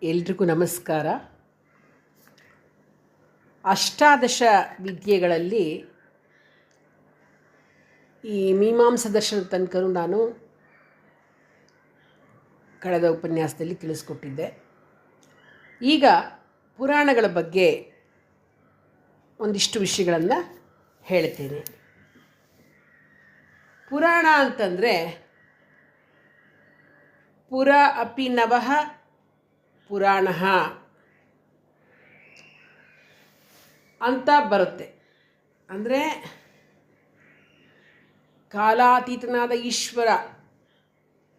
ಎಲ್ರಿಗೂ ನಮಸ್ಕಾರ. ಅಷ್ಟಾದಶ ವಿದ್ಯೆಗಳಲ್ಲಿ ಈ ಮೀಮಾಂಸಾ ದರ್ಶನದ ತನಕನೂ ನಾನು ಕಳೆದ ಉಪನ್ಯಾಸದಲ್ಲಿ ತಿಳಿಸ್ಕೊಟ್ಟಿದ್ದೆ. ಈಗ ಪುರಾಣಗಳ ಬಗ್ಗೆ ಒಂದಿಷ್ಟು ವಿಷಯಗಳನ್ನು ಹೇಳ್ತೇನೆ. ಪುರಾಣ ಅಂತಂದರೆ ಪುರ ಅಪಿ ನವಃ ಪುರಾಣ ಅಂತ ಬರುತ್ತೆ. ಅಂದರೆ ಕಾಲಾತೀತನಾದ ಈಶ್ವರ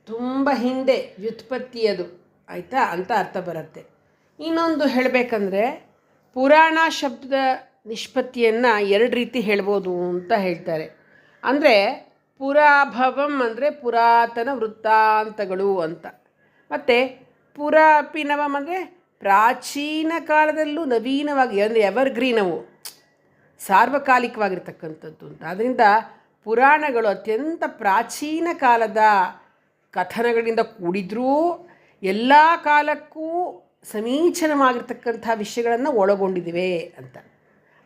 ತುಂಬ ಹಿಂದೆ ವ್ಯುತ್ಪತ್ತಿಯದು ಆಯಿತಾ ಅಂತ ಅರ್ಥ ಬರುತ್ತೆ. ಇನ್ನೊಂದು ಹೇಳಬೇಕಂದ್ರೆ ಪುರಾಣ ಶಬ್ದದ ನಿಷ್ಪತ್ತಿಯನ್ನು ಎರಡು ರೀತಿ ಹೇಳ್ಬೋದು ಅಂತ ಹೇಳ್ತಾರೆ. ಅಂದರೆ ಪುರಾಭವಂ ಅಂದರೆ ಪುರಾತನ ವೃತ್ತಾಂತಗಳು ಅಂತ, ಮತ್ತು ಪುರ ಅಪಿನವಂ ಅಂದರೆ ಪ್ರಾಚೀನ ಕಾಲದಲ್ಲೂ ನವೀನವಾಗಿ, ಅಂದರೆ ಎವರ್ಗ್ರೀನವು ಸಾರ್ವಕಾಲಿಕವಾಗಿರ್ತಕ್ಕಂಥದ್ದು ಅಂತ. ಆದ್ದರಿಂದ ಪುರಾಣಗಳು ಅತ್ಯಂತ ಪ್ರಾಚೀನ ಕಾಲದ ಕಥನಗಳಿಂದ ಕೂಡಿದ್ರೂ ಎಲ್ಲ ಕಾಲಕ್ಕೂ ಸಮೀಚೀನವಾಗಿರ್ತಕ್ಕಂಥ ವಿಷಯಗಳನ್ನು ಒಳಗೊಂಡಿವೆ ಅಂತ.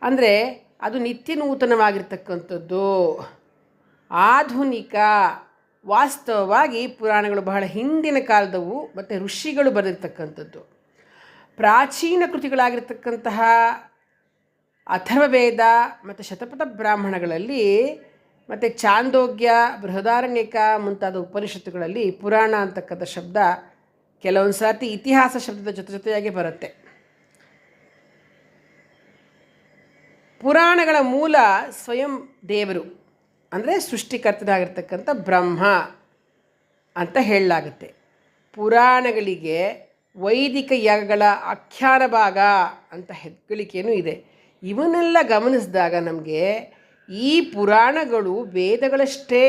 ಅಂದರೆ ಅದು ನಿತ್ಯ ನೂತನವಾಗಿರ್ತಕ್ಕಂಥದ್ದು, ಆಧುನಿಕ. ವಾಸ್ತವವಾಗಿ ಪುರಾಣಗಳು ಬಹಳ ಹಿಂದಿನ ಕಾಲದವು ಮತ್ತು ಋಷಿಗಳು ಬರೆದಿರ್ತಕ್ಕಂಥದ್ದು. ಪ್ರಾಚೀನ ಕೃತಿಗಳಾಗಿರ್ತಕ್ಕಂತಹ ಅಥರ್ವವೇದ ಮತ್ತು ಶತಪಥ ಬ್ರಾಹ್ಮಣಗಳಲ್ಲಿ ಮತ್ತು ಚಾಂದೋಗ್ಯ, ಬೃಹದಾರಣ್ಯಕ ಮುಂತಾದ ಉಪನಿಷತ್ತುಗಳಲ್ಲಿ ಪುರಾಣ ಅಂತಕ್ಕಂಥ ಶಬ್ದ ಕೆಲವೊಂದು ಸರ್ತಿ ಇತಿಹಾಸ ಶಬ್ದದ ಜೊತೆಯಾಗಿ ಬರುತ್ತೆ. ಪುರಾಣಗಳ ಮೂಲ ಸ್ವಯಂ ದೇವರು, ಅಂದರೆ ಸೃಷ್ಟಿಕರ್ತನಾಗಿರ್ತಕ್ಕಂಥ ಬ್ರಹ್ಮ ಅಂತ ಹೇಳಲಾಗುತ್ತೆ. ಪುರಾಣಗಳಿಗೆ ವೈದಿಕ ಯಾಗಗಳ ಆಖ್ಯಾನ ಭಾಗ ಅಂತ ಹೆಗ್ಗಳಿಕೆಯೂ ಇದೆ. ಇವನ್ನೆಲ್ಲ ಗಮನಿಸಿದಾಗ ನಮಗೆ ಈ ಪುರಾಣಗಳು ವೇದಗಳಷ್ಟೇ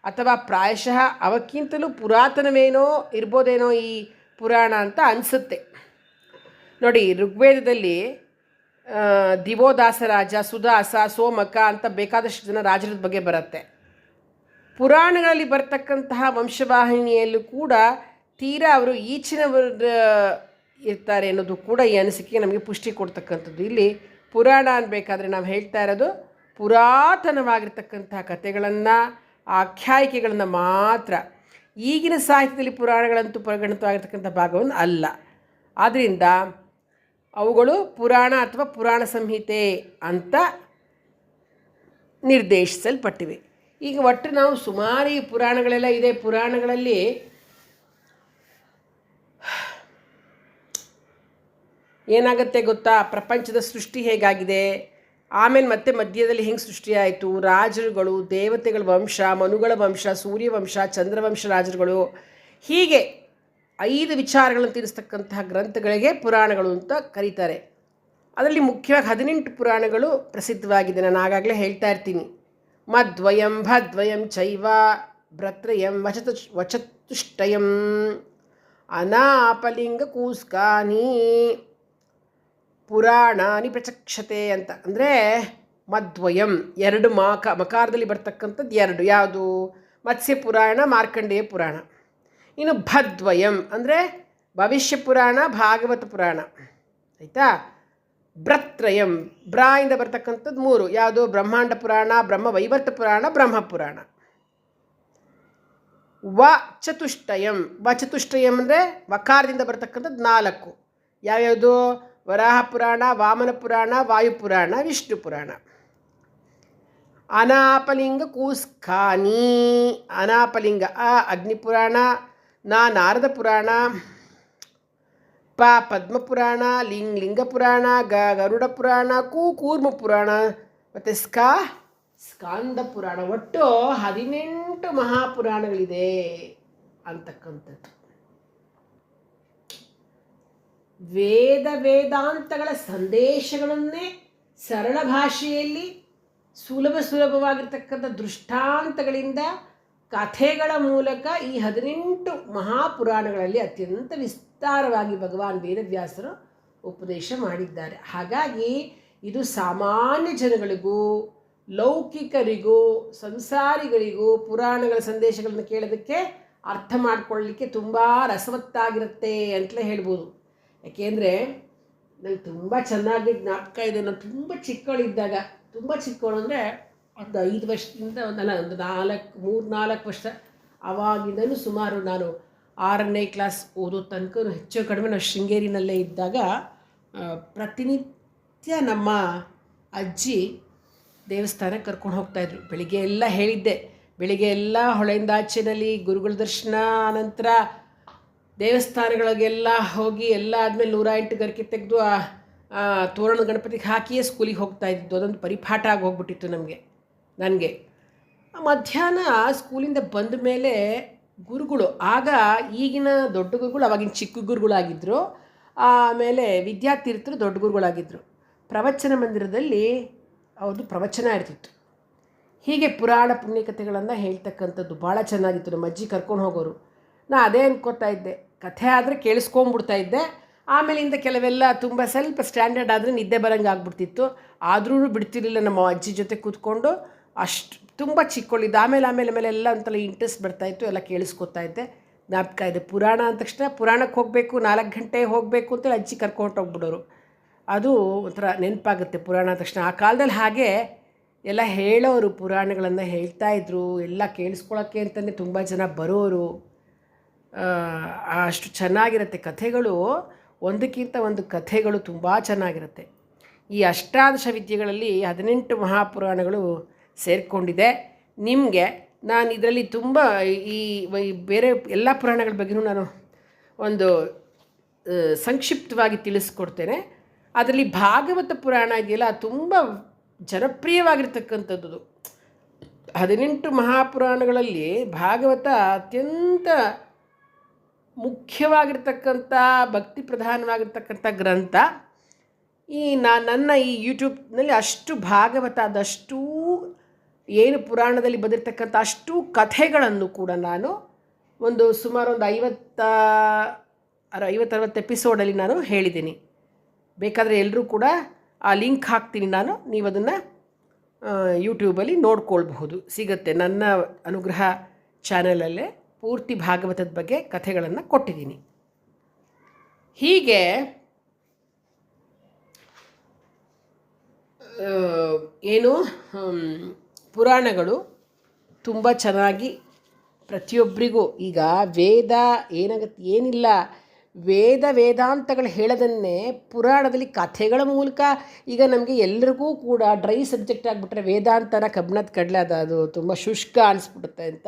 ಅಥವಾ ಪ್ರಾಯಶಃ ಅವಕ್ಕಿಂತಲೂ ಪುರಾತನವೇನೋ ಇರ್ಬೋದೇನೋ ಈ ಪುರಾಣ ಅಂತ ಅನಿಸುತ್ತೆ. ನೋಡಿ, ಋಗ್ವೇದದಲ್ಲಿ ದಿವೋದಾಸರಾಜ, ಸುದಾಸ, ಸೋಮಕ ಅಂತ ಬೇಕಾದಷ್ಟು ಜನ ರಾಜರ ಬಗ್ಗೆ ಬರುತ್ತೆ. ಪುರಾಣಗಳಲ್ಲಿ ಬರ್ತಕ್ಕಂತಹ ವಂಶವಾಹಿನಿಯಲ್ಲೂ ಕೂಡ ತೀರಾ ಅವರು ಈಚಿನವರು ಇರ್ತಾರೆ ಅನ್ನೋದು ಕೂಡ ಈ ಅನಿಸಿಕೆ ನಮಗೆ ಪುಷ್ಟಿ ಕೊಡ್ತಕ್ಕಂಥದ್ದು. ಇಲ್ಲಿ ಪುರಾಣ ಅನ್ಬೇಕಾದ್ರೆ ನಾವು ಹೇಳ್ತಾ ಇರೋದು ಪುರಾತನವಾಗಿರ್ತಕ್ಕಂತಹ ಕಥೆಗಳನ್ನು, ಆಖ್ಯಾಯಿಕೆಗಳನ್ನು ಮಾತ್ರ. ಈಗಿನ ಸಾಹಿತ್ಯದಲ್ಲಿ ಪುರಾಣಗಳಂತೂ ಪರಿಗಣಿತವಾಗಿರ್ತಕ್ಕಂಥ ಭಾಗವನ್ನು ಅಲ್ಲ. ಆದ್ದರಿಂದ ಅವುಗಳು ಪುರಾಣ ಅಥವಾ ಪುರಾಣ ಸಂಹಿತೆ ಅಂತ ನಿರ್ದೇಶಿಸಲ್ಪಟ್ಟಿವೆ. ಈಗ ಒಟ್ಟು ನಾವು ಸುಮಾರು ಈ ಪುರಾಣಗಳೆಲ್ಲ ಇದೆ. ಪುರಾಣಗಳಲ್ಲಿ ಏನಾಗುತ್ತೆ ಗೊತ್ತಾ, ಪ್ರಪಂಚದ ಸೃಷ್ಟಿ ಹೇಗಾಗಿದೆ, ಆಮೇಲೆ ಮತ್ತೆ ಮಧ್ಯದಲ್ಲಿ ಹೆಂಗೆ ಸೃಷ್ಟಿಯಾಯಿತು, ರಾಜರುಗಳು, ದೇವತೆಗಳ ವಂಶ, ಮನುಗಳ ವಂಶ, ಸೂರ್ಯವಂಶ, ಚಂದ್ರವಂಶ ರಾಜರುಗಳು, ಹೀಗೆ 5 ವಿಚಾರಗಳನ್ನು ತಿಳಿಸ್ತಕ್ಕಂತಹ ಗ್ರಂಥಗಳಿಗೆ ಪುರಾಣಗಳು ಅಂತ ಕರೀತಾರೆ. ಅದರಲ್ಲಿ ಮುಖ್ಯವಾಗಿ 18 ಪುರಾಣಗಳು ಪ್ರಸಿದ್ಧವಾಗಿದೆ. ನಾನು ಆಗಾಗಲೇ ಹೇಳ್ತಾ ಇರ್ತೀನಿ. ಮದ್ವಯಂ ಭದ್ವಯಂ ಚೈವ ಭ್ರತ್ರಯಂ ವಚತುಷ್ಟಯಂ ಅನಾಪಲಿಂಗ ಕೂಸ್ಕಾನಿ ಪುರಾಣಾನಿ ಪ್ರಚಕ್ಷತೆ ಅಂತ. ಅಂದರೆ ಮದ್ವಯಂ 2 ಮಕಾರದಲ್ಲಿ ಬರ್ತಕ್ಕಂಥದ್ದು 2. ಯಾವುದು? ಮತ್ಸ್ಯ ಪುರಾಣ, ಮಾರ್ಕಂಡೇಯ ಪುರಾಣ. ಇನ್ನು ಭದ್ವಯಂ ಅಂದರೆ ಭವಿಷ್ಯ ಪುರಾಣ, ಭಾಗವತ ಪುರಾಣ. ಆಯಿತಾ? ಭ್ರತ್ರಯಂ ಇಂದ ಬರ್ತಕ್ಕಂಥದ್ದು 3. ಯಾವುದು? ಬ್ರಹ್ಮಾಂಡ ಪುರಾಣ, ಬ್ರಹ್ಮವೈವರ್ತ ಪುರಾಣ, ಬ್ರಹ್ಮಪುರಾಣ. ಚತುಷ್ಟಯಂ ಅಂದರೆ ವಕಾರದಿಂದ ಬರ್ತಕ್ಕಂಥದ್ದು 4. ಯಾವ್ಯಾವುದು? ವರಾಹ ಪುರಾಣ, ವಾಮನ ಪುರಾಣ, ವಾಯುಪುರಾಣ, ವಿಷ್ಣು ಪುರಾಣ. ಅನಾಪಲಿಂಗ ಕೂಸ್ಕಾನಿ, ಅನಾಪಲಿಂಗ ಅಗ್ನಿಪುರಾಣ, ನಾರದ ಪುರಾಣ, ಪದ್ಮಪುರಾಣ, ಲಿಂಗ ಪುರಾಣ, ಗರುಡ ಪುರಾಣ, ಕೂರ್ಮ ಪುರಾಣ ಮತ್ತು ಸ್ಕಾಂದ ಪುರಾಣ. ಒಟ್ಟು 18 ಮಹಾಪುರಾಣಗಳಿದೆ ಅಂತಕ್ಕಂಥದ್ದು. ವೇದಾಂತಗಳ ಸಂದೇಶಗಳನ್ನೇ ಸರಳ ಭಾಷೆಯಲ್ಲಿ ಸುಲಭವಾಗಿರ್ತಕ್ಕಂಥ ದೃಷ್ಟಾಂತಗಳಿಂದ, ಕಥೆಗಳ ಮೂಲಕ ಈ 18 ಮಹಾಪುರಾಣಗಳಲ್ಲಿ ಅತ್ಯಂತ ವಿಸ್ತಾರವಾಗಿ ಭಗವಾನ್ ವೇದವ್ಯಾಸರು ಉಪದೇಶ ಮಾಡಿದ್ದಾರೆ. ಹಾಗಾಗಿ ಇದು ಸಾಮಾನ್ಯ ಜನಗಳಿಗೂ, ಲೌಕಿಕರಿಗೂ, ಸಂಸಾರಿಗಳಿಗೂ ಪುರಾಣಗಳ ಸಂದೇಶಗಳನ್ನು ಕೇಳೋದಕ್ಕೆ ಅರ್ಥ ಮಾಡ್ಕೊಳ್ಳಲಿಕ್ಕೆ ತುಂಬ ರಸವತ್ತಾಗಿರುತ್ತೆ ಅಂತಲೇ ಹೇಳ್ಬೋದು. ಯಾಕೆಂದರೆ ನನಗೆ ತುಂಬ ಚೆನ್ನಾಗಿ ಜ್ಞಾಪಕ ಇದೆ. ನಾನು ತುಂಬ ಚಿಕ್ಕವಳಿದ್ದಾಗ, ತುಂಬ ಚಿಕ್ಕವಳು ಅಂದರೆ ಒಂದು 5 ವರ್ಷದಿಂದ ಒಂದು 3-4 ವರ್ಷ, ಆವಾಗಿಂದಲೂ ಸುಮಾರು ನಾನು 6ನೇ ಕ್ಲಾಸ್ ಓದೋ ತನಕ ಹೆಚ್ಚು ಕಡಿಮೆ ನಾವು ಶೃಂಗೇರಿನಲ್ಲೇ ಇದ್ದಾಗ ಪ್ರತಿನಿತ್ಯ ನಮ್ಮ ಅಜ್ಜಿ ದೇವಸ್ಥಾನಕ್ಕೆ ಕರ್ಕೊಂಡು ಹೋಗ್ತಾಯಿದ್ರು. ಬೆಳಿಗ್ಗೆ ಎಲ್ಲ ಹೇಳಿದ್ದೆ, ಬೆಳಿಗ್ಗೆ ಎಲ್ಲ ಹೊಳೆಯಿಂದಾಚೆನಲ್ಲಿ ಗುರುಗಳ ದರ್ಶನ, ನಂತರ ದೇವಸ್ಥಾನಗಳಿಗೆಲ್ಲ ಹೋಗಿ ಎಲ್ಲ ಆದಮೇಲೆ 108 ಗರಿಕೆ ತೆಗೆದು ತೋರಣ ಗಣಪತಿಗೆ ಹಾಕಿಯೇ ಸ್ಕೂಲಿಗೆ ಹೋಗ್ತಾಯಿದ್ದು. ಅದೊಂದು ಪರಿಪಾಠ ಆಗಿ ಹೋಗ್ಬಿಟ್ಟಿತ್ತು ನನಗೆ. ಮಧ್ಯಾಹ್ನ ಸ್ಕೂಲಿಂದ ಬಂದ ಮೇಲೆ ಗುರುಗಳು, ಆಗ ಈಗಿನ ದೊಡ್ಡ ಗುರುಗಳು ಅವಾಗಿನ ಚಿಕ್ಕ ಗುರುಗಳಾಗಿದ್ದರು, ಆಮೇಲೆ ವಿದ್ಯಾತೀರ್ಥರು ದೊಡ್ಡ ಗುರುಗಳಾಗಿದ್ದರು. ಪ್ರವಚನ ಮಂದಿರದಲ್ಲಿ ಅವ್ರದ್ದು ಪ್ರವಚನ ಇರ್ತಿತ್ತು. ಹೀಗೆ ಪುರಾಣ ಪುಣ್ಯಕಥೆಗಳನ್ನು ಹೇಳ್ತಕ್ಕಂಥದ್ದು ಭಾಳ ಚೆನ್ನಾಗಿತ್ತು. ನಮ್ಮ ಅಜ್ಜಿ ಕರ್ಕೊಂಡು ಹೋಗೋರು. ನಾ ಅದೇ ಅಂದ್ಕೋತಾ ಇದ್ದೆ, ಕಥೆ ಆದರೆ ಕೇಳಿಸ್ಕೊಂಬಿಡ್ತಾ ಇದ್ದೆ. ಆಮೇಲಿಂದ ಕೆಲವೆಲ್ಲ ತುಂಬ ಸ್ವಲ್ಪ ಸ್ಟ್ಯಾಂಡರ್ಡ್ ಆದರೆ ನಿದ್ದೆ ಬರೋಂಗೆ ಆಗ್ಬಿಡ್ತಿತ್ತು. ಆದ್ರೂ ಬಿಡ್ತಿರಲಿಲ್ಲ ನಮ್ಮ ಅಜ್ಜಿ ಜೊತೆ ಕೂತ್ಕೊಂಡು. ಅಷ್ಟು ತುಂಬ ಚಿಕ್ಕವಳಿದ್ದೆ. ಆಮೇಲೆ ಎಲ್ಲ ಒಂಥರ ಇಂಟ್ರೆಸ್ಟ್ ಬರ್ತಾಯಿತ್ತು, ಎಲ್ಲ ಕೇಳಿಸ್ಕೊತಾ ಇದ್ದೆ. ಜ್ಞಾಪಕ ಇದೆ, ಪುರಾಣ ಅಂದ ತಕ್ಷಣ ಪುರಾಣಕ್ಕೆ ಹೋಗಬೇಕು, 4 ಗಂಟೆ ಹೋಗಬೇಕು ಅಂತೇಳಿ ಅಜ್ಜಿ ಕರ್ಕೊಂಡು ಹೋಗ್ಬಿಡೋರು. ಅದು ಒಂಥರ ನೆನಪಾಗುತ್ತೆ ಪುರಾಣ ಅಂದ ತಕ್ಷಣ. ಆ ಕಾಲದಲ್ಲಿ ಹಾಗೆ ಎಲ್ಲ ಹೇಳೋರು, ಪುರಾಣಗಳನ್ನು ಹೇಳ್ತಾಯಿದ್ರು. ಎಲ್ಲ ಕೇಳಿಸ್ಕೊಳ್ಳೋಕ್ಕೆ ಅಂತಲೇ ತುಂಬ ಜನ ಬರೋರು. ಅಷ್ಟು ಚೆನ್ನಾಗಿರುತ್ತೆ ಕಥೆಗಳು, ಒಂದಕ್ಕಿಂತ ಒಂದು ಕಥೆಗಳು ತುಂಬ ಚೆನ್ನಾಗಿರುತ್ತೆ. ಈ ಅಷ್ಟಾದಶ ವಿದ್ಯೆಗಳಲ್ಲಿ 18 ಮಹಾಪುರಾಣಗಳು ಸೇರಿಕೊಂಡಿದೆ. ನಿಮಗೆ ನಾನು ಇದರಲ್ಲಿ ತುಂಬ ಈ ಬೇರೆ ಎಲ್ಲ ಪುರಾಣಗಳ ಬಗ್ಗೆಯೂ ನಾನು ಒಂದು ಸಂಕ್ಷಿಪ್ತವಾಗಿ ತಿಳಿಸ್ಕೊಡ್ತೇನೆ. ಅದರಲ್ಲಿ ಭಾಗವತ ಪುರಾಣ ಇದೆಯಲ್ಲ, ತುಂಬ ಜನಪ್ರಿಯವಾಗಿರ್ತಕ್ಕಂಥದ್ದು. 18 ಮಹಾಪುರಾಣಗಳಲ್ಲಿ ಭಾಗವತ ಅತ್ಯಂತ ಮುಖ್ಯವಾಗಿರ್ತಕ್ಕಂಥ ಭಕ್ತಿ ಪ್ರಧಾನವಾಗಿರ್ತಕ್ಕಂಥ ಗ್ರಂಥ. ನನ್ನ ಈ ಯೂಟ್ಯೂಬ್ನಲ್ಲಿ ಅಷ್ಟು ಭಾಗವತ, ಅದಷ್ಟು ಏನು ಪುರಾಣದಲ್ಲಿ ಬಂದಿರತಕ್ಕಂಥ ಅಷ್ಟು ಕಥೆಗಳನ್ನು ಕೂಡ ನಾನು ಸುಮಾರು ಒಂದು 50-60 ಎಪಿಸೋಡಲ್ಲಿ ನಾನು ಹೇಳಿದ್ದೀನಿ. ಬೇಕಾದರೆ ಎಲ್ಲರೂ ಕೂಡ ಆ ಲಿಂಕ್ ಹಾಕ್ತೀನಿ ನಾನು, ನೀವು ಅದನ್ನು ಯೂಟ್ಯೂಬಲ್ಲಿ ನೋಡ್ಕೊಳ್ಬಹುದು, ಸಿಗುತ್ತೆ. ನನ್ನ ಅನುಗ್ರಹ ಚಾನಲಲ್ಲೇ ಪೂರ್ತಿ ಭಾಗವತದ ಬಗ್ಗೆ ಕಥೆಗಳನ್ನು ಕೊಟ್ಟಿದ್ದೀನಿ. ಹೀಗೆ ಪುರಾಣಗಳು ತುಂಬ ಚೆನ್ನಾಗಿ ಪ್ರತಿಯೊಬ್ಬರಿಗೂ, ಈಗ ವೇದ ಏನಿಲ್ಲ, ವೇದಾಂತಗಳು ಹೇಳೋದನ್ನೇ ಪುರಾಣದಲ್ಲಿ ಕಥೆಗಳ ಮೂಲಕ, ಈಗ ನಮಗೆ ಎಲ್ಲರಿಗೂ ಕೂಡ ಡ್ರೈ ಸಬ್ಜೆಕ್ಟ್ ಆಗಿಬಿಟ್ರೆ ವೇದಾಂತನ ಕಬ್ಬಣದ ಕಡಲೆ ಅದು ತುಂಬ ಶುಷ್ಕ ಅನಿಸ್ಬಿಡುತ್ತೆ ಅಂತ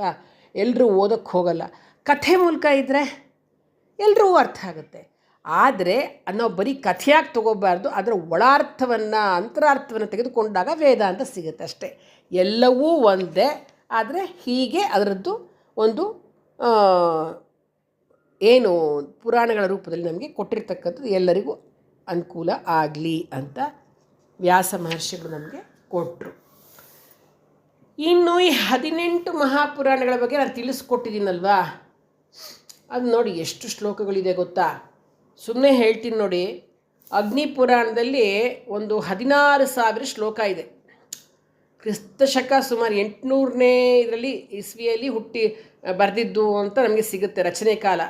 ಎಲ್ಲರೂ ಓದೋಕ್ಕೆ ಹೋಗಲ್ಲ. ಕಥೆ ಮೂಲಕ ಇದ್ದರೆ ಎಲ್ರಿಗೂ ಅರ್ಥ ಆಗುತ್ತೆ. ಆದರೆ ನಾವು ಬರೀ ಕಥೆಯಾಗಿ ತೊಗೋಬಾರ್ದು, ಅದರ ಒಳಾರ್ಥವನ್ನು, ಅಂತರಾರ್ಥವನ್ನು ತೆಗೆದುಕೊಂಡಾಗ ವೇದಾಂತ ಸಿಗುತ್ತೆ ಅಷ್ಟೇ. ಎಲ್ಲವೂ ಒಂದೇ, ಆದರೆ ಹೀಗೆ ಅದರದ್ದು ಒಂದು ಪುರಾಣಗಳ ರೂಪದಲ್ಲಿ ನಮಗೆ ಕೊಟ್ಟಿರ್ತಕ್ಕಂಥದ್ದು ಎಲ್ಲರಿಗೂ ಅನುಕೂಲ ಆಗಲಿ ಅಂತ ವ್ಯಾಸ ಮಹರ್ಷಿಗಳು ನಮಗೆ ಕೊಟ್ಟರು. ಇನ್ನು ಈ 18 ಮಹಾಪುರಾಣಗಳ ಬಗ್ಗೆ ನಾನು ತಿಳಿಸ್ಕೊಟ್ಟಿದ್ದೀನಲ್ವಾ, ಅದು ನೋಡಿ ಎಷ್ಟು ಶ್ಲೋಕಗಳಿದೆ ಗೊತ್ತಾ? ಸುಮ್ಮನೆ ಹೇಳ್ತೀನಿ ನೋಡಿ. ಅಗ್ನಿ ಪುರಾಣದಲ್ಲಿ ಒಂದು 16,000 ಶ್ಲೋಕ ಇದೆ. ಕ್ರಿಸ್ತಶಕ ಸುಮಾರು 800ನೇ ಇಸ್ವಿಯಲ್ಲಿ ಬರೆದಿದ್ದು ಅಂತ ನಮಗೆ ಸಿಗುತ್ತೆ ರಚನೆ ಕಾಲ.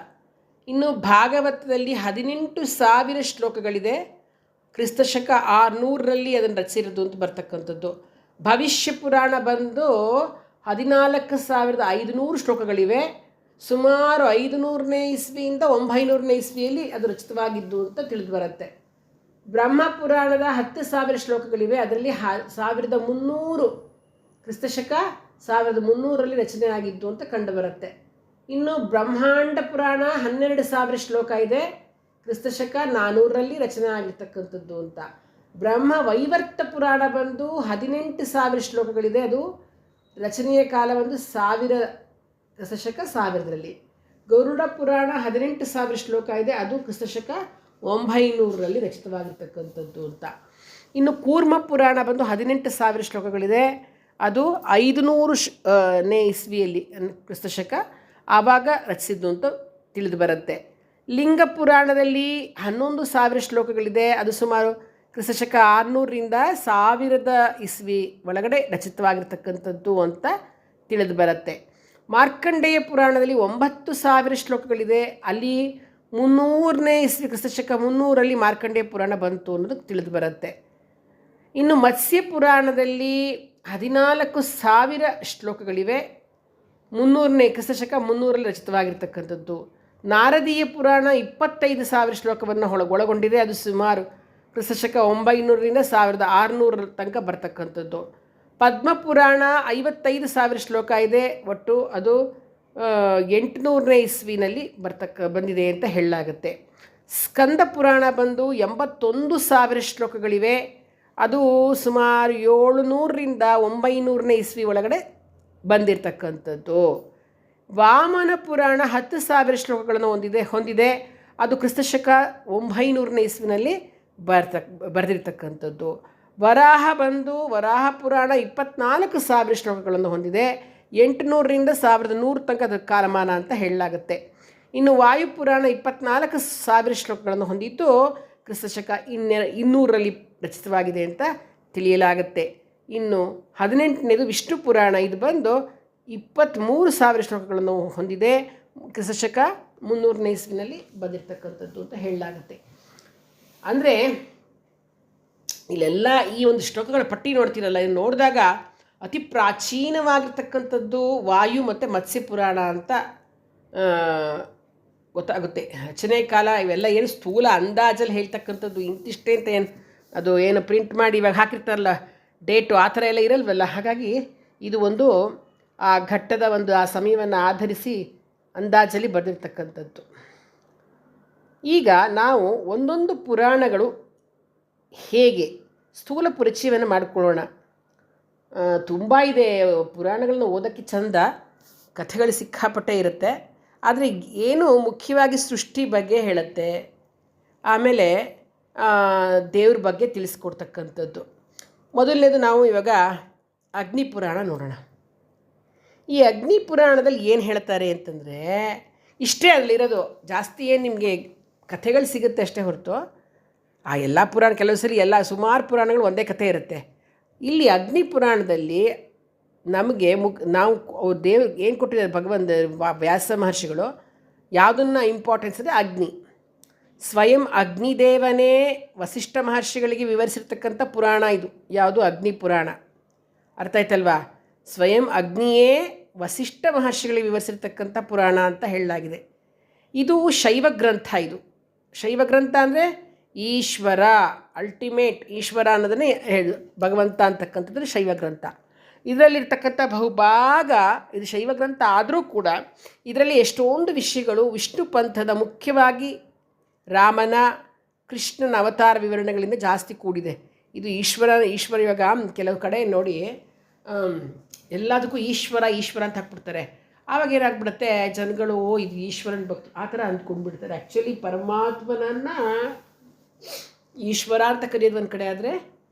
ಇನ್ನು ಭಾಗವತದಲ್ಲಿ 18,000 ಶ್ಲೋಕಗಳಿದೆ. ಕ್ರಿಸ್ತಶಕ 600ರಲ್ಲಿ ಅದನ್ನು ರಚಿಸಿರೋದು ಅಂತ ಬರ್ತಕ್ಕಂಥದ್ದು. ಭವಿಷ್ಯ ಪುರಾಣ ಬಂದು 14,500 ಶ್ಲೋಕಗಳಿವೆ. ಸುಮಾರು 500ನೇ ಇಸ್ವಿಯಿಂದ 900ನೇ ಇಸ್ವಿಯಲ್ಲಿ ಅದು ರಚಿತವಾಗಿದ್ದು ಅಂತ ತಿಳಿದು ಬರುತ್ತೆ. ಬ್ರಹ್ಮ ಪುರಾಣದ 10,000 ಶ್ಲೋಕಗಳಿವೆ. ಅದರಲ್ಲಿ 1300 ಕ್ರಿಸ್ತಶಕ 1300ರಲ್ಲಿ ರಚನೆ ಆಗಿದ್ದು ಅಂತ ಕಂಡುಬರುತ್ತೆ. ಇನ್ನು ಬ್ರಹ್ಮಾಂಡ ಪುರಾಣ 12,000 ಶ್ಲೋಕ ಇದೆ. ಕ್ರಿಸ್ತಶಕ 400ರಲ್ಲಿ ರಚನೆ ಆಗಿರ್ತಕ್ಕಂಥದ್ದು ಅಂತ. ಬ್ರಹ್ಮ ವೈವರ್ತ ಪುರಾಣ ಬಂದು 18,000 ಶ್ಲೋಕಗಳಿದೆ. ಅದು ರಚನೆಯ ಕಾಲ ಒಂದು 1000 ಕ್ರಿಸ್ತಶಕ 1000ರಲ್ಲಿ. ಗರುಡ ಪುರಾಣ 18,000 ಶ್ಲೋಕ ಇದೆ. ಅದು ಕ್ರಿಸ್ತಶಕ 900ರಲ್ಲಿ ರಚಿತವಾಗಿರ್ತಕ್ಕಂಥದ್ದು ಅಂತ. ಇನ್ನು ಕೂರ್ಮ ಪುರಾಣ ಬಂದು 18,000 ಶ್ಲೋಕಗಳಿದೆ. ಅದು 500ನೇ ಇಸ್ವಿಯಲ್ಲಿ ಕ್ರಿಸ್ತಶಕ ಆವಾಗ ರಚಿಸಿದ್ದು ಅಂತ ತಿಳಿದು ಬರುತ್ತೆ. ಲಿಂಗ ಪುರಾಣದಲ್ಲಿ 11,000 ಶ್ಲೋಕಗಳಿದೆ. ಅದು ಸುಮಾರು ಕ್ರಿಸ್ತಶಕ 600ರಿಂದ 1000 ಇಸ್ವಿ ಒಳಗಡೆ ರಚಿತವಾಗಿರ್ತಕ್ಕಂಥದ್ದು ಅಂತ ತಿಳಿದು ಬರುತ್ತೆ. ಮಾರ್ಕಂಡೇಯ ಪುರಾಣದಲ್ಲಿ 9,000 ಶ್ಲೋಕಗಳಿದೆ. ಅಲ್ಲಿ 300ನೇ ಇಸ್ವಿ ಕ್ರಿಸ್ತಶಕ 300ರಲ್ಲಿ ಮಾರ್ಕಂಡೇಯ ಪುರಾಣ ಬಂತು ಅನ್ನೋದು ತಿಳಿದು ಬರುತ್ತೆ. ಇನ್ನು ಮತ್ಸ್ಯ ಪುರಾಣದಲ್ಲಿ 14,000 ಶ್ಲೋಕಗಳಿವೆ. 300ನೇ ಕ್ರಿಸ್ತಶಕ 300ರಲ್ಲಿ ರಚಿತವಾಗಿರ್ತಕ್ಕಂಥದ್ದು. ನಾರದೀಯ ಪುರಾಣ 25,000 ಶ್ಲೋಕವನ್ನು ಒಳಗೊಂಡಿದೆ. ಅದು ಸುಮಾರು ಕ್ರಿಸ್ತಶಕ 900ರಿಂದ 1600 ತನಕ ಬರ್ತಕ್ಕಂಥದ್ದು. ಪದ್ಮಪುರಾಣ 55,000 ಶ್ಲೋಕ ಇದೆ ಒಟ್ಟು. ಅದು 800ನೇ ಇಸ್ವಿನಲ್ಲಿ ಬಂದಿದೆ ಅಂತ ಹೇಳಲಾಗುತ್ತೆ. ಸ್ಕಂದ ಪುರಾಣ ಬಂದು 81,000 ಶ್ಲೋಕಗಳಿವೆ. ಅದು ಸುಮಾರು 700ರಿಂದ 900ನೇ ಇಸ್ವಿ ಒಳಗಡೆ ಬಂದಿರತಕ್ಕಂಥದ್ದು. ವಾಮನ ಪುರಾಣ 10,000 ಶ್ಲೋಕಗಳನ್ನು ಹೊಂದಿದೆ. ಅದು ಕ್ರಿಸ್ತಶಕ 900ನೇ ಇಸ್ವಿನಲ್ಲಿ ಬರೆದಿರ್ತಕ್ಕಂಥದ್ದು. ವರಾಹ ಪುರಾಣ 24,000 ಶ್ಲೋಕಗಳನ್ನು ಹೊಂದಿದೆ. 800ರಿಂದ 1100 ತನಕ ಅದರ ಕಾಲಮಾನ ಅಂತ ಹೇಳಲಾಗುತ್ತೆ. ಇನ್ನು ವಾಯುಪುರಾಣ 24,000 ಶ್ಲೋಕಗಳನ್ನು ಹೊಂದಿದ್ದು ಕ್ರಿಸ್ತಶಕ 200ರಲ್ಲಿ ರಚಿತವಾಗಿದೆ ಅಂತ ತಿಳಿಯಲಾಗುತ್ತೆ. ಇನ್ನು 18ನೇದು ವಿಷ್ಣು ಪುರಾಣ, ಇದು ಬಂದು 23,000 ಶ್ಲೋಕಗಳನ್ನು ಹೊಂದಿದೆ. ಕ್ರಿಸ್ತಶಕ 300ನೇ ಇಸ್ವಿನಲ್ಲಿ ಬಂದಿರತಕ್ಕಂಥದ್ದು ಅಂತ ಹೇಳಲಾಗುತ್ತೆ. ಅಂದರೆ ಇಲ್ಲೆಲ್ಲ ಈ ಒಂದು ಶ್ಲೋಕಗಳ ಪಟ್ಟಿ ನೋಡ್ತೀರಲ್ಲ, ಇದು ನೋಡಿದಾಗ ಅತಿ ಪ್ರಾಚೀನವಾಗಿರ್ತಕ್ಕಂಥದ್ದು ವಾಯು ಮತ್ತು ಮತ್ಸ್ಯ ಪುರಾಣ ಅಂತ ಗೊತ್ತಾಗುತ್ತೆ. ರಚನೆ ಕಾಲ ಇವೆಲ್ಲ ಏನು ಸ್ಥೂಲ ಅಂದಾಜಲ್ಲಿ ಹೇಳ್ತಕ್ಕಂಥದ್ದು, ಇಂತಿಷ್ಟೇ ಅಂತ ಏನು ಪ್ರಿಂಟ್ ಮಾಡಿ ಇವಾಗ ಹಾಕಿರ್ತಾರಲ್ಲ ಡೇಟು, ಆ ಥರ ಎಲ್ಲ ಇರಲ್ವಲ್ಲ. ಹಾಗಾಗಿ ಇದು ಒಂದು ಆ ಘಟ್ಟದ ಆ ಸಮಯವನ್ನು ಆಧರಿಸಿ ಅಂದಾಜಲ್ಲಿ ಬರೆದಿರ್ತಕ್ಕಂಥದ್ದು. ಈಗ ನಾವು ಒಂದೊಂದು ಪುರಾಣಗಳು ಹೇಗೆ ಸ್ಥೂಲ ಪರಿಚಯವನ್ನು ಮಾಡಿಕೊಳ್ಳೋಣ. ತುಂಬ ಇದೆ ಪುರಾಣಗಳನ್ನ ಓದೋಕ್ಕೆ ಚಂದ, ಕಥೆಗಳು ಸಿಕ್ಕಾಪಟ್ಟೆ ಇರುತ್ತೆ. ಆದರೆ ಏನು ಮುಖ್ಯವಾಗಿ ಸೃಷ್ಟಿ ಬಗ್ಗೆ ಹೇಳುತ್ತೆ, ಆಮೇಲೆ ದೇವ್ರ ಬಗ್ಗೆ ತಿಳಿಸ್ಕೊಡ್ತಕ್ಕಂಥದ್ದು. ಮೊದಲನೇದು ನಾವು ಇವಾಗ ಅಗ್ನಿ ಪುರಾಣ ನೋಡೋಣ. ಈ ಅಗ್ನಿ ಪುರಾಣದಲ್ಲಿ ಏನು ಹೇಳ್ತಾರೆ ಅಂತಂದರೆ ಇಷ್ಟೇ ಅಲ್ಲಿರೋದು, ಜಾಸ್ತಿ ಏನು ನಿಮಗೆ ಕಥೆಗಳು ಸಿಗುತ್ತೆ ಅಷ್ಟೇ ಹೊರತು ಆ ಎಲ್ಲ ಪುರಾಣ ಕೆಲವು ಸರಿ ಸುಮಾರು ಪುರಾಣಗಳು ಒಂದೇ ಕಥೆ ಇರುತ್ತೆ. ಇಲ್ಲಿ ಅಗ್ನಿ ಪುರಾಣದಲ್ಲಿ ನಮಗೆ ನಾವು ದೇವ್ರಿಗೆ ಏನು ಕೊಟ್ಟಿದ್ದಾರೆ ಭಗವಂತ ವ್ಯಾಸ ಮಹರ್ಷಿಗಳು, ಯಾವುದನ್ನು ಇಂಪಾರ್ಟೆನ್ಸ್ ಇದೆ ಅಗ್ನಿ. ಸ್ವಯಂ ಅಗ್ನಿದೇವನೇ ವಸಿಷ್ಠ ಮಹರ್ಷಿಗಳಿಗೆ ವಿವರಿಸಿರ್ತಕ್ಕಂಥ ಪುರಾಣ ಇದು. ಯಾವುದು? ಅಗ್ನಿ ಪುರಾಣ. ಅರ್ಥ ಆಯ್ತಲ್ವಾ? ಸ್ವಯಂ ಅಗ್ನಿಯೇ ವಸಿಷ್ಠ ಮಹರ್ಷಿಗಳಿಗೆ ವಿವರಿಸಿರ್ತಕ್ಕಂಥ ಪುರಾಣ ಅಂತ ಹೇಳಲಾಗಿದೆ. ಇದು ಶೈವ ಗ್ರಂಥ. ಇದು ಶೈವ ಗ್ರಂಥ ಅಂದರೆ ಈಶ್ವರ, ಅಲ್ಟಿಮೇಟ್ ಈಶ್ವರ ಅನ್ನೋದನ್ನೇ ಭಗವಂತ ಅಂತಕ್ಕಂಥದ್ದು ಶೈವ ಗ್ರಂಥ. ಇದರಲ್ಲಿರ್ತಕ್ಕಂಥ ಬಹುಭಾಗ ಇದು ಶೈವ ಗ್ರಂಥ ಆದರೂ ಕೂಡ ಇದರಲ್ಲಿ ಎಷ್ಟೊಂದು ವಿಷಯಗಳು ವಿಷ್ಣು ಪಂಥದ, ಮುಖ್ಯವಾಗಿ ರಾಮನ, ಕೃಷ್ಣನ ಅವತಾರ ವಿವರಣೆಗಳಿಂದ ಜಾಸ್ತಿ ಕೂಡಿದೆ. ಇದು ಈಶ್ವರ ಇವಾಗ ಕೆಲವು ಕಡೆ ನೋಡಿ ಎಲ್ಲದಕ್ಕೂ ಈಶ್ವರ ಅಂತ ಹಾಕ್ಬಿಡ್ತಾರೆ. ಆವಾಗ ಏನಾಗ್ಬಿಡುತ್ತೆ, ಜನಗಳು ಇದು ಈಶ್ವರನ ಭಕ್ತಿ ಆ ಥರ ಅಂದ್ಕೊಂಡ್ಬಿಡ್ತಾರೆ. ಆ್ಯಕ್ಚುಲಿ ಪರಮಾತ್ಮನನ್ನು ಈಶ್ವರ ಅಂತ ಕರೆಯೋದು ಒಂದು ಕಡೆ ಆದರೆ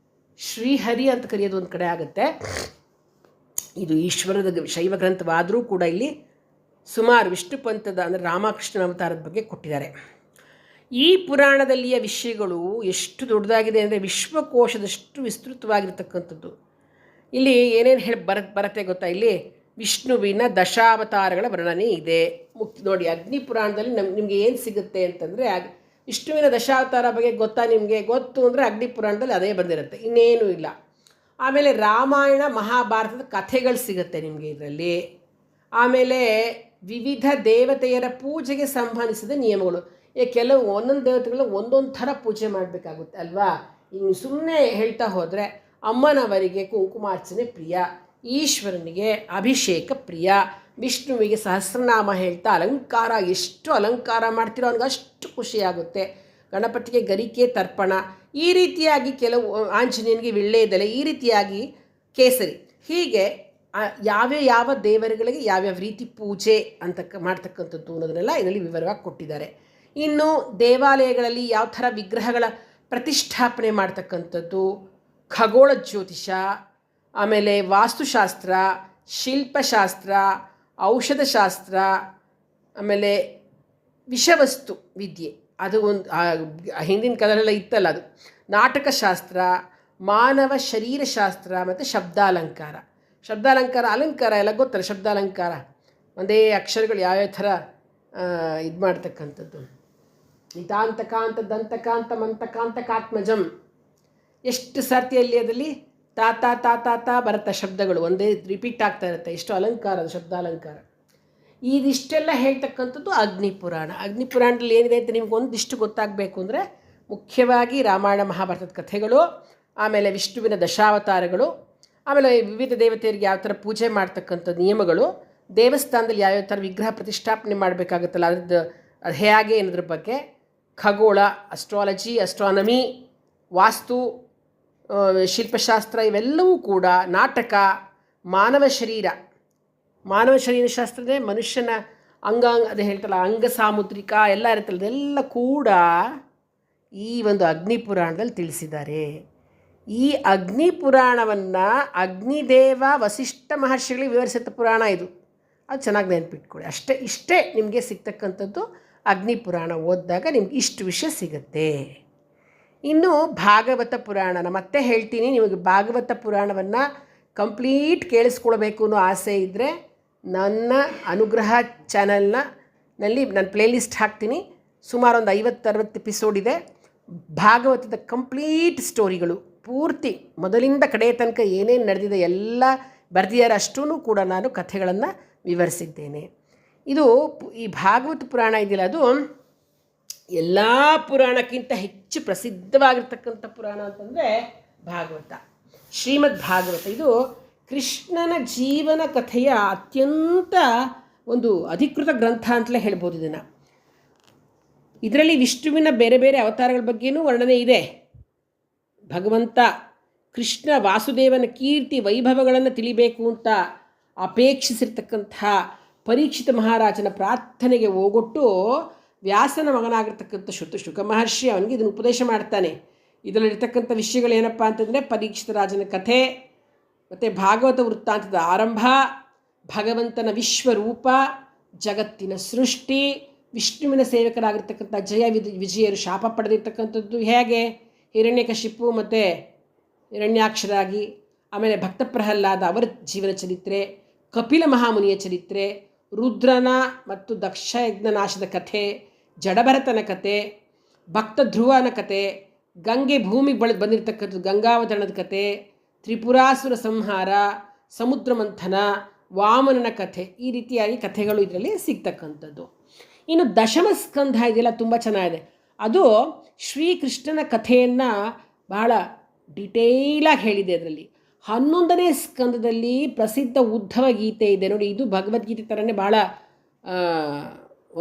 ಶ್ರೀಹರಿ ಅಂತ ಕರೆಯೋದು ಒಂದು ಕಡೆ ಆಗುತ್ತೆ. ಇದು ಈಶ್ವರದ ಶೈವ ಗ್ರಂಥವಾದರೂ ಕೂಡ ಇಲ್ಲಿ ಸುಮಾರು ವಿಷ್ಣು ಪಂಥದ ಅಂದರೆ ರಾಮಕೃಷ್ಣನ ಅವತಾರದ ಬಗ್ಗೆ ಕೊಟ್ಟಿದ್ದಾರೆ. ಈ ಪುರಾಣದಲ್ಲಿಯ ವಿಷಯಗಳು ಎಷ್ಟು ದೊಡ್ಡದಾಗಿದೆ ಅಂದರೆ ವಿಶ್ವಕೋಶದಷ್ಟು ವಿಸ್ತೃತವಾಗಿರ್ತಕ್ಕಂಥದ್ದು. ಇಲ್ಲಿ ಏನೇನು ಬರುತ್ತೆ ಗೊತ್ತಾ? ಇಲ್ಲಿ ವಿಷ್ಣುವಿನ ದಶಾವತಾರಗಳ ವರ್ಣನೆ ಇದೆ. ನೋಡಿ, ಅಗ್ನಿ ಪುರಾಣದಲ್ಲಿ ನಿಮಗೆ ಏನು ಸಿಗುತ್ತೆ ಅಂತಂದರೆ ವಿಷ್ಣುವಿನ ದಶಾವತಾರ ಬಗ್ಗೆ ಗೊತ್ತಾ? ನಿಮಗೆ ಗೊತ್ತು ಅಂದರೆ ಅಗ್ನಿ ಪುರಾಣದಲ್ಲಿ ಅದೇ ಬಂದಿರುತ್ತೆ, ಇನ್ನೇನೂ ಇಲ್ಲ. ಆಮೇಲೆ ರಾಮಾಯಣ ಮಹಾಭಾರತದ ಕಥೆಗಳು ಸಿಗುತ್ತೆ ನಿಮಗೆ ಇದರಲ್ಲಿ. ಆಮೇಲೆ ವಿವಿಧ ದೇವತೆಯರ ಪೂಜೆಗೆ ಸಂಬಂಧಿಸಿದ ನಿಯಮಗಳು. ಕೆಲವು ಒಂದೊಂದು ದೇವತೆಗಳು ಒಂದೊಂದು ಥರ ಪೂಜೆ ಮಾಡಬೇಕಾಗುತ್ತೆ ಅಲ್ವಾ? ಇನ್ನು ಸುಮ್ಮನೆ ಹೇಳ್ತಾ ಹೋದರೆ ಅಮ್ಮನವರಿಗೆ ಕುಂಕುಮಾರ್ಚನೆ ಪ್ರಿಯ, ಈಶ್ವರನಿಗೆ ಅಭಿಷೇಕ ಪ್ರಿಯ, ವಿಷ್ಣುವಿಗೆ ಸಹಸ್ರನಾಮ ಹೇಳ್ತಾ ಎಷ್ಟು ಅಲಂಕಾರ ಮಾಡ್ತಿರೋ ಅವ್ನಿಗೆ ಅಷ್ಟು ಖುಷಿಯಾಗುತ್ತೆ. ಗಣಪತಿಗೆ ಗರಿಕೆ ತರ್ಪಣ, ಈ ರೀತಿಯಾಗಿ ಕೆಲವು ಆಂಜನೇಯನಿಗೆ ವಿಳ್ಳೆದೆಲೆ, ಈ ರೀತಿಯಾಗಿ ಕೇಸರಿ, ಹೀಗೆ ಯಾವ ದೇವರುಗಳಿಗೆ ಯಾವ್ಯಾವ ರೀತಿ ಪೂಜೆ ಅಂತ ಮಾಡ್ತಕ್ಕಂಥದ್ದು ಅನ್ನೋದನ್ನೆಲ್ಲ ಇದರಲ್ಲಿ ವಿವರವಾಗಿ ಕೊಟ್ಟಿದ್ದಾರೆ. ಇನ್ನು ದೇವಾಲಯಗಳಲ್ಲಿ ಯಾವ ಥರ ವಿಗ್ರಹಗಳ ಪ್ರತಿಷ್ಠಾಪನೆ ಮಾಡ್ತಕ್ಕಂಥದ್ದು, ಖಗೋಳ ಜ್ಯೋತಿಷ, ಆಮೇಲೆ ವಾಸ್ತುಶಾಸ್ತ್ರ, ಶಿಲ್ಪಶಾಸ್ತ್ರ, ಔಷಧಶಾಸ್ತ್ರ, ಆಮೇಲೆ ವಿಷವಸ್ತು ವಿದ್ಯೆ, ಅದು ಒಂದು ಹಿಂದಿನ ಕಾಲದಲ್ಲೆಲ್ಲ ಇತ್ತಲ್ಲ, ಅದು ನಾಟಕಶಾಸ್ತ್ರ, ಮಾನವ ಶರೀರಶಾಸ್ತ್ರ ಮತ್ತು ಶಬ್ದಾಲಂಕಾರ. ಅಲಂಕಾರ ಎಲ್ಲ ಗೊತ್ತಲ್ಲ, ಶಬ್ದಾಲಂಕಾರ ಒಂದೇ ಅಕ್ಷರಗಳು ಯಾವ್ಯಾವ ಥರ ಇದು ಮಾಡ್ತಕ್ಕಂಥದ್ದು. ನಿತಾಂತಕಾಂತ ದಂತಕಾಂತ ಮಂತಕಾಂತ ಕಾತ್ಮಜಂ. ಎಷ್ಟು ಸರ್ತಿಯಲ್ಲಿ ಅದರಲ್ಲಿ ತಾತ ತಾತ ಬರುತ್ತೆ ಶಬ್ದಗಳು, ಒಂದೇ ರಿಪೀಟ್ ಆಗ್ತಾ ಇರುತ್ತೆ. ಎಷ್ಟು ಅಲಂಕಾರ, ಅದು ಶಬ್ದಾಲಂಕಾರ. ಇದಿಷ್ಟೆಲ್ಲ ಹೇಳ್ತಕ್ಕಂಥದ್ದು ಅಗ್ನಿಪುರಾಣ. ಅಗ್ನಿಪುರಾಣದಲ್ಲಿ ಏನಿದೆ ಅಂತ ನಿಮ್ಗೆ ಒಂದಿಷ್ಟು ಗೊತ್ತಾಗಬೇಕು ಅಂದರೆ ಮುಖ್ಯವಾಗಿ ರಾಮಾಯಣ ಮಹಾಭಾರತದ ಕಥೆಗಳು, ಆಮೇಲೆ ವಿಷ್ಣುವಿನ ದಶಾವತಾರಗಳು, ಆಮೇಲೆ ವಿವಿಧ ದೇವತೆಯರಿಗೆ ಯಾವ ಥರ ಪೂಜೆ ಮಾಡ್ತಕ್ಕಂಥ ನಿಯಮಗಳು, ದೇವಸ್ಥಾನದಲ್ಲಿ ಯಾವ್ಯಾವ ಥರ ವಿಗ್ರಹ ಪ್ರತಿಷ್ಠಾಪನೆ ಮಾಡಬೇಕಾಗುತ್ತಲ್ಲ ಅದ್ರದ್ದು ಅದು ಹೇಗೆ ಅನ್ನೋದ್ರ ಬಗ್ಗೆ, ಖಗೋಳ, ಅಸ್ಟ್ರಾಲಜಿ, ಅಸ್ಟ್ರಾನಮಿ, ವಾಸ್ತು, ಶಿಲ್ಪಶಾಸ್ತ್ರ, ಇವೆಲ್ಲವೂ ಕೂಡ, ನಾಟಕ, ಮಾನವ ಶರೀರ ಶಾಸ್ತ್ರನೇ ಮನುಷ್ಯನ ಅದು ಹೇಳ್ತಲ್ಲ ಅಂಗ ಸಾಮುದ್ರಿಕ ಎಲ್ಲ ಇರುತ್ತಲ್ಲ, ಅದೆಲ್ಲ ಕೂಡ ಈ ಒಂದು ಅಗ್ನಿಪುರಾಣದಲ್ಲಿ ತಿಳಿಸಿದ್ದಾರೆ. ಈ ಅಗ್ನಿಪುರಾಣವನ್ನು ಅಗ್ನಿದೇವ ವಸಿಷ್ಠ ಮಹರ್ಷಿಗಳಿಗೆ ವಿವರಿಸಿದ ಪುರಾಣ ಇದು. ಅದು ಚೆನ್ನಾಗಿ ನೆನ್ಪಿಟ್ಕೊಳ್ಳಿ. ಇಷ್ಟೇ ನಿಮಗೆ ಸಿಗ್ತಕ್ಕಂಥದ್ದು ಅಗ್ನಿಪುರಾಣ ಓದಿದಾಗ ನಿಮ್ಗೆ ಇಷ್ಟು ವಿಷಯ ಸಿಗುತ್ತೆ. ಇನ್ನು ಭಾಗವತ ಪುರಾಣನ ಮತ್ತೆ ಹೇಳ್ತೀನಿ. ನಿಮಗೆ ಭಾಗವತ ಪುರಾಣವನ್ನು ಕಂಪ್ಲೀಟ್ ಕೇಳಿಸ್ಕೊಳ್ಬೇಕು ಅನ್ನೋ ಆಸೆ ಇದ್ದರೆ ನನ್ನ ಅನುಗ್ರಹ ಚಾನಲ್ನಲ್ಲಿ ನಾನು ಪ್ಲೇಲಿಸ್ಟ್ ಹಾಕ್ತೀನಿ. ಸುಮಾರು ಒಂದು 50-60 ಎಪಿಸೋಡ್ ಇದೆ. ಭಾಗವತದ ಕಂಪ್ಲೀಟ್ ಸ್ಟೋರಿಗಳು ಪೂರ್ತಿ ಮೊದಲಿಂದ ಕಡೆಯ ತನಕ ಏನೇನು ನಡೆದಿದೆ ಎಲ್ಲ ಬರೆದಿದ್ದಾರೆ. ಅಷ್ಟೂ ಕೂಡ ನಾನು ಕಥೆಗಳನ್ನು ವಿವರಿಸಿದ್ದೇನೆ. ಇದು ಈ ಭಾಗವತ ಪುರಾಣ ಇದೆಯಲ್ಲ, ಅದು ಎಲ್ಲ ಪುರಾಣಕ್ಕಿಂತ ಹೆಚ್ಚು ಪ್ರಸಿದ್ಧವಾಗಿರ್ತಕ್ಕಂಥ ಪುರಾಣ ಅಂತಂದರೆ ಭಾಗವತ, ಶ್ರೀಮದ್ ಭಾಗವತ. ಇದು ಕೃಷ್ಣನ ಜೀವನ ಕಥೆಯ ಅತ್ಯಂತ ಒಂದು ಅಧಿಕೃತ ಗ್ರಂಥ ಅಂತಲೇ ಹೇಳ್ಬೋದು ಇದನ್ನು. ಇದರಲ್ಲಿ ವಿಷ್ಣುವಿನ ಬೇರೆ ಬೇರೆ ಅವತಾರಗಳ ಬಗ್ಗೆಯೂ ವರ್ಣನೆ ಇದೆ. ಭಗವಂತ ಕೃಷ್ಣ ವಾಸುದೇವನ ಕೀರ್ತಿ ವೈಭವಗಳನ್ನು ತಿಳಿಬೇಕು ಅಂತ ಅಪೇಕ್ಷಿಸಿರ್ತಕ್ಕಂಥ ಪರೀಕ್ಷಿತ ಮಹಾರಾಜನ ಪ್ರಾರ್ಥನೆಗೆ ಹೋಗೊಟ್ಟು ವ್ಯಾಸನ ಮಗನಾಗಿರ್ತಕ್ಕಂಥ ಶುಕ ಮಹರ್ಷಿ ಅವನಿಗೆ ಇದನ್ನು ಉಪದೇಶ ಮಾಡ್ತಾನೆ. ಇದರಲ್ಲಿರ್ತಕ್ಕಂಥ ವಿಷಯಗಳೇನಪ್ಪ ಅಂತಂದರೆ ಪರೀಕ್ಷಿತ ರಾಜನ ಕಥೆ, ಮತ್ತು ಭಾಗವತ ವೃತ್ತಾಂತದ ಆರಂಭ, ಭಗವಂತನ ವಿಶ್ವರೂಪ, ಜಗತ್ತಿನ ಸೃಷ್ಟಿ, ವಿಷ್ಣುವಿನ ಸೇವಕರಾಗಿರ್ತಕ್ಕಂಥ ವಿಜಯರು ಶಾಪ ಪಡೆದಿರ್ತಕ್ಕಂಥದ್ದು ಹೇಗೆ, ಹಿರಣ್ಯಕಶಿಪು ಮತ್ತು ಹಿರಣ್ಯಾಕ್ಷರಾಗಿ, ಆಮೇಲೆ ಭಕ್ತ ಪ್ರಹ್ಲಾದ ಅವರ ಜೀವನ ಚರಿತ್ರೆ, ಕಪಿಲ ಮಹಾಮುನಿಯ ಚರಿತ್ರೆ, ರುದ್ರನ ಮತ್ತು ದಕ್ಷಯಜ್ಞ ನಾಶದ ಕಥೆ, ಜಡಭರತನ ಕಥೆ, ಭಕ್ತ ಧ್ರುವನ ಕಥೆ, ಗಂಗೆ ಭೂಮಿಗೆ ಬಂದಿರತಕ್ಕಂಥದ್ದು ಗಂಗಾವತರಣದ ಕಥೆ, ತ್ರಿಪುರಾಸುರ ಸಂಹಾರ, ಸಮುದ್ರ ಮಂಥನ, ವಾಮನನ ಕಥೆ, ಈ ರೀತಿಯಾಗಿ ಕಥೆಗಳು ಇದರಲ್ಲಿ ಸಿಗ್ತಕ್ಕಂಥದ್ದು. ಇನ್ನು ದಶಮ ಸ್ಕಂಧ ಇದೆಯಲ್ಲ, ತುಂಬ ಚೆನ್ನಾಗಿದೆ. ಅದು ಶ್ರೀಕೃಷ್ಣನ ಕಥೆಯನ್ನು ಬಹಳ ಡಿಟೇಲಾಗಿ ಹೇಳಿದೆ. ಅದರಲ್ಲಿ 11ನೇ ಸ್ಕಂದದಲ್ಲಿ ಪ್ರಸಿದ್ಧ ಉದ್ಧವ ಗೀತೆ ಇದೆ ನೋಡಿ. ಇದು ಭಗವದ್ಗೀತೆ ಥರನೇ ಬಹಳ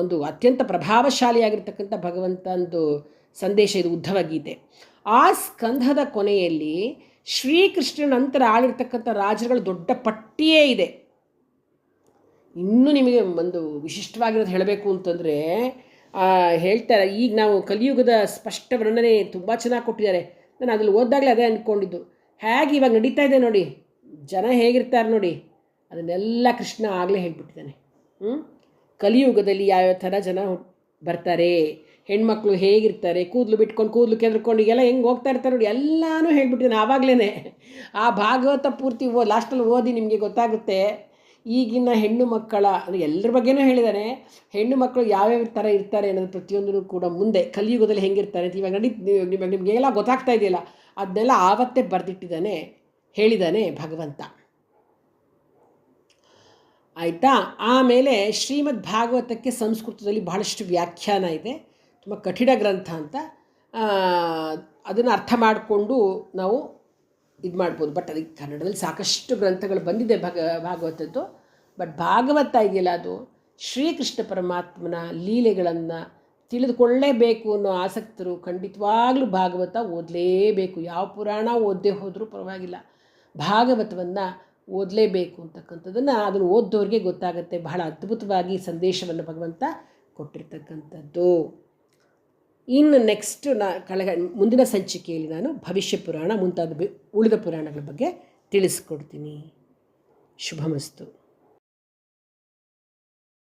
ಒಂದು ಅತ್ಯಂತ ಪ್ರಭಾವಶಾಲಿಯಾಗಿರ್ತಕ್ಕಂಥ ಭಗವಂತಂದು ಸಂದೇಶ ಇದು ಉದ್ಧವ ಗೀತೆ. ಆ ಸ್ಕಂಧದ ಕೊನೆಯಲ್ಲಿ ಶ್ರೀಕೃಷ್ಣನ ನಂತರ ಆಳಿರ್ತಕ್ಕಂಥ ರಾಜರುಗಳು ದೊಡ್ಡ ಪಟ್ಟಿಯೇ ಇದೆ. ಇನ್ನೂ ನಿಮಗೆ ಒಂದು ವಿಶಿಷ್ಟವಾಗಿರೋದು ಹೇಳಬೇಕು ಅಂತಂದರೆ ಹೇಳ್ತಾರೆ, ಈಗ ನಾವು ಕಲಿಯುಗದ ಸ್ಪಷ್ಟ ವರ್ಣನೆ ತುಂಬ ಚೆನ್ನಾಗಿ ಕೊಟ್ಟಿದ್ದಾರೆ. ನಾನು ಅದ್ರಲ್ಲಿ ಓದಾಗಲೇ ಅದೇ ಅಂದ್ಕೊಂಡಿದ್ದು. ಹೇಗೆ ಇವಾಗ ನಡೀತಾ ಇದೆ ನೋಡಿ, ಜನ ಹೇಗಿರ್ತಾರೆ ನೋಡಿ, ಅದನ್ನೆಲ್ಲ ಕೃಷ್ಣ ಆಗಲೇ ಹೇಳ್ಬಿಟ್ಟಿದ್ದಾನೆ. ಕಲಿಯುಗದಲ್ಲಿ ಯಾವ್ಯಾವ ಥರ ಜನ ಬರ್ತಾರೆ, ಹೆಣ್ಮಕ್ಳು ಹೇಗಿರ್ತಾರೆ, ಕೂದಲು ಬಿಟ್ಕೊಂಡು ಕೂದಲು ಕೆದರ್ಕೊಂಡು ಈಗೆಲ್ಲ ಹೆಂಗೆ ಹೋಗ್ತಾ ಇರ್ತಾರೆ ನೋಡಿ, ಎಲ್ಲನೂ ಹೇಳ್ಬಿಟ್ಟಿದ್ದಾನೆ ಆವಾಗಲೇ. ಆ ಭಾಗವತ ಪೂರ್ತಿ ಲಾಸ್ಟಲ್ಲಿ ಓದಿ ನಿಮಗೆ ಗೊತ್ತಾಗುತ್ತೆ. ಈಗಿನ ಹೆಣ್ಣು ಮಕ್ಕಳ ಎಲ್ಲರ ಬಗ್ಗೆನೂ ಹೇಳಿದ್ದಾನೆ. ಹೆಣ್ಣು ಮಕ್ಕಳು ಯಾವ್ಯಾವ ಥರ ಇರ್ತಾರೆ ಅನ್ನೋದು ಪ್ರತಿಯೊಂದೂ ಕೂಡ ಮುಂದೆ ಕಲಿಯುಗದಲ್ಲಿ ಹೆಂಗಿರ್ತಾರೆ ಅಂತ ಇವಾಗ ನಿಮಗೆಲ್ಲ ಗೊತ್ತಾಗ್ತಾ ಇದೆಯಲ್ಲ, ಅದನ್ನೆಲ್ಲ ಆವತ್ತೇ ಬರೆದಿಟ್ಟಿದ್ದಾನೆ, ಹೇಳಿದ್ದಾನೆ ಭಗವಂತ. ಆಯಿತಾ. ಆಮೇಲೆ ಶ್ರೀಮದ್ ಭಾಗವತಕ್ಕೆ ಸಂಸ್ಕೃತದಲ್ಲಿ ಬಹಳಷ್ಟು ವ್ಯಾಖ್ಯಾನ ಇದೆ, ತುಂಬ ಕಠಿಣ ಗ್ರಂಥ ಅಂತ. ಅದನ್ನು ಅರ್ಥ ಮಾಡಿಕೊಂಡು ನಾವು ಇದು ಮಾಡ್ಬೋದು. ಬಟ್ ಅದಕ್ಕೆ ಕನ್ನಡದಲ್ಲಿ ಸಾಕಷ್ಟು ಗ್ರಂಥಗಳು ಬಂದಿದೆ ಭಾಗವತದ್ದು. ಬಟ್ ಭಾಗವತ ಇದೆಯಲ್ಲ, ಅದು ಶ್ರೀಕೃಷ್ಣ ಪರಮಾತ್ಮನ ಲೀಲೆಗಳನ್ನು ತಿಳಿದುಕೊಳ್ಳೇಬೇಕು ಅನ್ನೋ ಆಸಕ್ತರು ಖಂಡಿತವಾಗ್ಲೂ ಭಾಗವತ ಓದಲೇಬೇಕು. ಯಾವ ಪುರಾಣ ಓದದೇ ಹೋದರೂ ಪರವಾಗಿಲ್ಲ, ಭಾಗವತವನ್ನು ಓದಲೇಬೇಕು ಅಂತಕ್ಕಂಥದ್ದನ್ನು ಅದನ್ನು ಓದ್ದವ್ರಿಗೆ ಗೊತ್ತಾಗುತ್ತೆ. ಬಹಳ ಅದ್ಭುತವಾಗಿ ಸಂದೇಶವನ್ನು ಭಗವಂತ ಕೊಟ್ಟಿರ್ತಕ್ಕಂಥದ್ದು. ಇನ್ನು ನೆಕ್ಸ್ಟ್ ಮುಂದಿನ ಸಂಚಿಕೆಯಲ್ಲಿ ನಾನು ಭವಿಷ್ಯ ಪುರಾಣ ಮುಂತಾದ ಉಳಿದ ಪುರಾಣಗಳ ಬಗ್ಗೆ ತಿಳಿಸ್ಕೊಡ್ತೀನಿ. ಶುಭಮಸ್ತು.